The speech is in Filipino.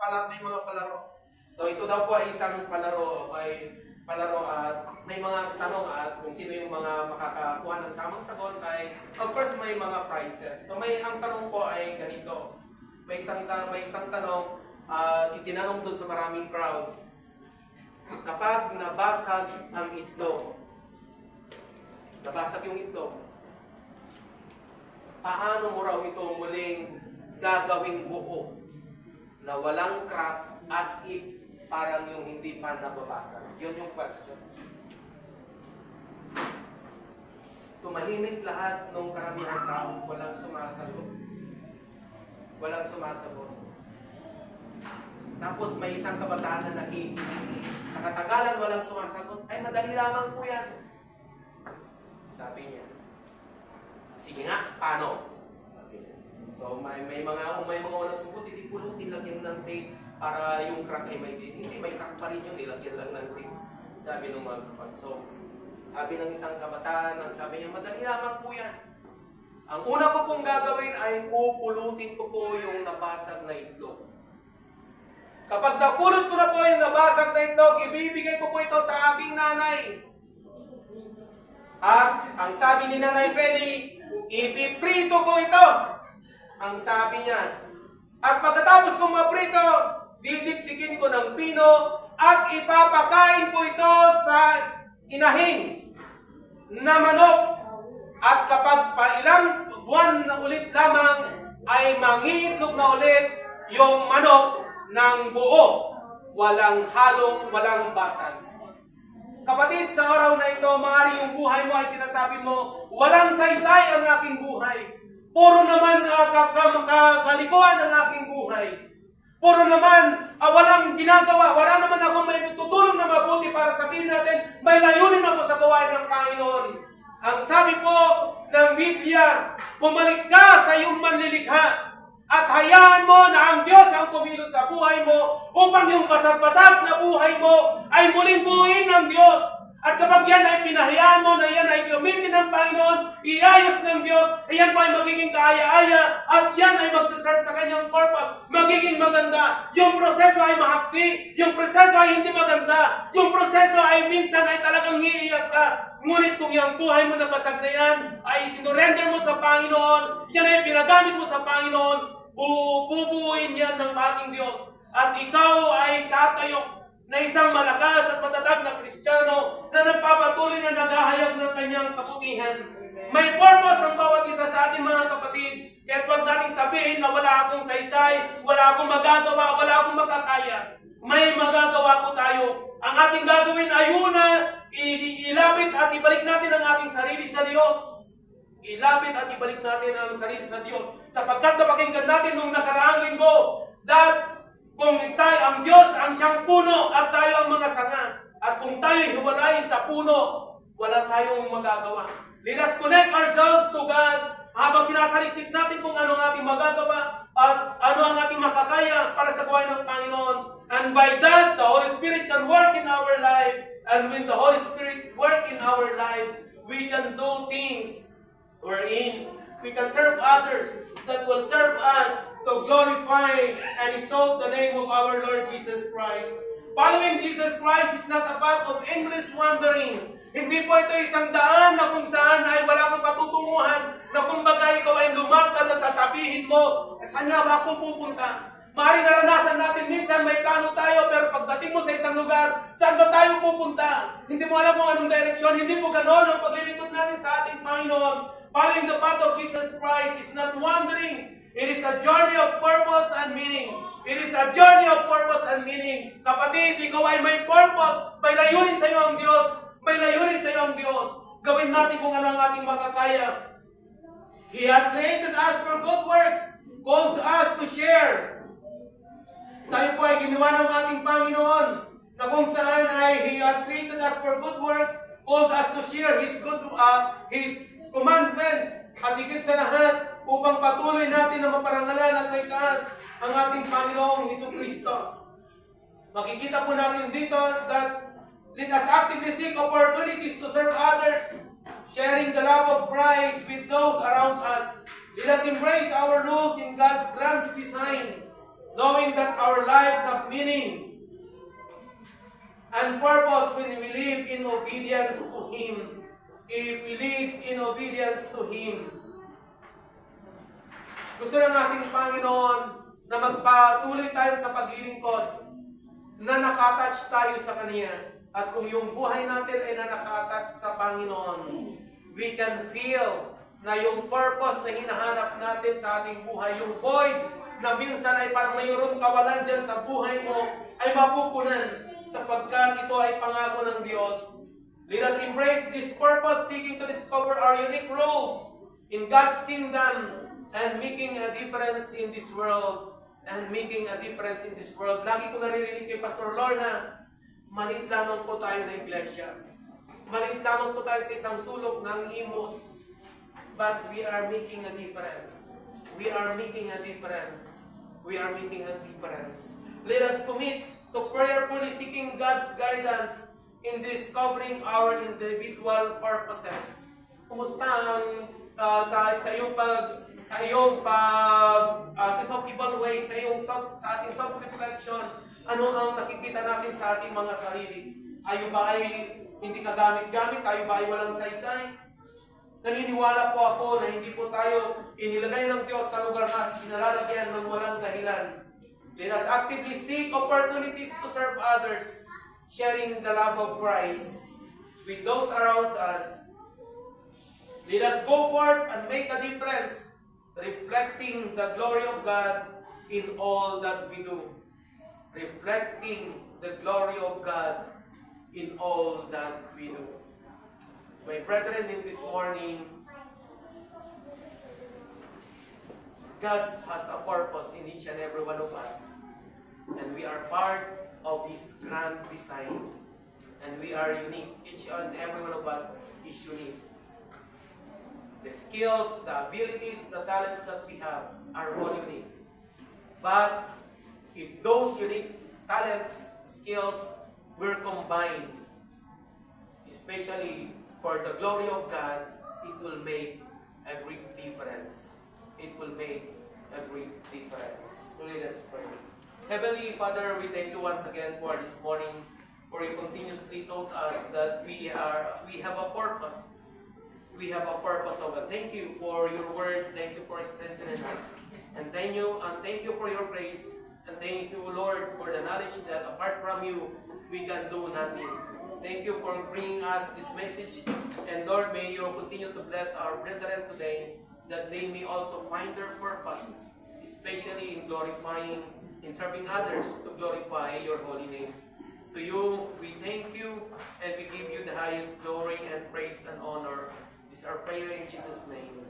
may mga palaro. So ito daw po ay isang palaro at may mga tanong at kung sino yung mga makakakuha ng tamang sagot ay of course may mga prizes. So ang tanong po ay ganito. May isang tanong itinanong doon sa maraming crowd. Kapag nabasag ang itlog, nabasag yung itlog, paano mo raw ito muling gagawing buo na walang crack as if parang yung hindi pa nababasag? Yun yung question. Tumahimik lahat ng karamihan tao, walang sumasagot. Walang sumasagot. Tapos may isang kabataan na nakikinig. Sa katagalan walang sumasagot. Ay, madali lamang po yan. Sabi niya. Sige nga, paano? Sabi niya. So may mga unang sumbot, hindi pulutin, lagyan ng tape para yung crack ay hindi may crack pa rin yun, nilagyan lang ng tape. Sabi ng mga kapag. So, sabi ng isang kabataan, sabi niya, madali lamang po yan. Ang una ko pong gagawin ay pupulutin ko po yung nabasag na itlog. Kapag napulot ko na po yung nabasag na itlog, ibibigay ko po ito sa aking nanay. At ang sabi ni Nanay Feli, ipiprito ko ito. Ang sabi niya. At pagkatapos kong maprito, didikdikin ko ng pino at ipapakain ko ito sa inahing na manok. At kapag ilang buwan na ulit lamang, ay mangiitlog na ulit yung manok ng buo, walang halong, walang basag. Kapatid, sa araw na ito, maaari yung buhay mo ay sinasabi mo, walang saysay ang aking buhay. Puro naman kalikuan ang aking buhay. Puro naman walang ginagawa. Wala naman akong may tutulong na mabuti para sabihin natin, may layunin ako sa gawain ng Panginoon. Ang sabi po ng Biblia, bumalik ka sa iyong manlilikha. At hayaan mo na ang Diyos ang kumilos sa buhay mo upang yung basag-basag na buhay mo ay muling buuin ng Diyos. At kapag yan ay pinahayaan mo na yan ay gamitin ng Panginoon, iayos ng Diyos, yan pa ay magiging kaaya-aya at yan ay magsaserve sa kanyang purpose. Magiging maganda. Yung proseso ay mahapdi. Yung proseso ay hindi maganda. Yung proseso ay minsan ay talagang iiyak ka. Ngunit kung yung buhay mo na basag na yan ay sinurrender mo sa Panginoon, yan ay pinagamit mo sa Panginoon, bubuuin yan ng ating Diyos. At ikaw ay tatayo na isang malakas at matatag na Kristiyano na nagpapatuloy na naghahayag ng kanyang kabutihan. May purpose ang bawat isa sa ating mga kapatid. Kaya huwag nating sabihin na wala akong saysay, wala akong magagawa, wala akong makakaya. May magagawa po tayo. Ang ating gagawin ay una, ilapit at ibalik natin ang ating sarili sa Diyos. Ilapit at ibalik natin ang sarili sa Diyos. Sapagkat napakinggan natin nung nakaraang linggo, that kung tayo, ang Diyos ang siyang puno at tayo ang mga sanga. At kung tayo hiwalay sa puno, wala tayong magagawa. Let us connect ourselves to God habang sinasaliksik natin kung ano ang ating magagawa at ano ang ating makakaya para sa gawain ng Panginoon. And by that, the Holy Spirit can work in our life. And when the Holy Spirit work in our life, we can do things wherein we can serve others that will serve us to glorify and exalt the name of our Lord Jesus Christ. Following Jesus Christ is not a path of endless wandering. Hindi po ito isang daan na kung saan ay wala kang patutunguhan na kumbaga ikaw ay lumakad at sasabihin mo, saan nga ba ako pupunta? Maaaring naranasan natin minsan may plano tayo pero pagdating mo sa isang lugar, saan ba tayo pupunta? Hindi mo alam kung anong direksyon, hindi po ganoon ang paglilingkod natin sa ating Panginoon. Following the path of Jesus Christ is not wandering. It is a journey of purpose and meaning. It is a journey of purpose and meaning. Kapatid, ikaw ay may purpose. May layunin sa iyo ang Diyos. May layunin sa iyo ang Diyos. Gawin natin kung ano ang ating makakaya. He has created us for good works. Calls us to share. Tayo po ay ginawa ng ating Panginoon na kung saan ay He has created us for good works. Called us to share His commandments. At higit sa lahat, upang patuloy natin na maparangalan at may taas ang ating Panginoong Jesucristo. Makikita po natin dito that let us actively seek opportunities to serve others, sharing the love of Christ with those around us. Let us embrace our roles in God's grand design. knowing that our lives have meaning and purpose when we live in obedience to Him. If we live in obedience to Him. Gusto na nating Panginoon na magpatuloy tayo sa paglilingkod, na nakatouch tayo sa Kanya. At kung yung buhay natin ay na nakatouch sa Panginoon, we can feel na yung purpose na hinahanap natin sa ating buhay, yung void na minsan ay parang mayroong kawalan dyan sa buhay mo, ay mapupunan sapagkat ito ay pangako ng Diyos. Let us embrace this purpose, seeking to discover our unique roles in God's kingdom and making a difference in this world. Lagi ko naririnig kay Pastor Lorna, maliit lamang po tayo na iglesia. Maliit lamang po tayo sa isang sulok ng Imus. But we are making a difference. We are making a difference. Let us commit to prayerfully seeking God's guidance in discovering our individual purposes. Kumusta ang sa self-evaluate, sa ating self-reflection, ano ang nakikita natin sa ating mga sarili? Tayo ba ay hindi kagamit-gamit? Tayo ba ay walang saysay? Naniniwala po ako na hindi po tayo inilagay ng Diyos sa lugar na kinalalagyan ng walang dahilan. Let us actively seek opportunities to serve others, sharing the love of Christ with those around us. Let us go forth and make a difference, reflecting the glory of God in all that we do. Reflecting the glory of God in all that we do. My brethren, in this morning, God has a purpose in each and every one of us. And we are part of His grand design. And we are unique. Each and every one of us is unique. The skills, the abilities, the talents that we have are all unique. But if those unique talents, skills were combined, especially for the glory of God, it will make a great difference. So let us pray. Heavenly Father, we thank you once again for this morning, for you continuously taught us that we have a purpose. We have a purpose of it. Thank you for your word. Thank you for strengthening us. And thank you for your grace. And thank you, Lord, for the knowledge that apart from you, we can do nothing. Thank you for bringing us this message. And Lord, may you continue to bless our brethren today, that they may also find their purpose, especially in serving others to glorify your holy name. To you, we thank you and we give you the highest glory and praise and honor. This is our prayer in Jesus' name.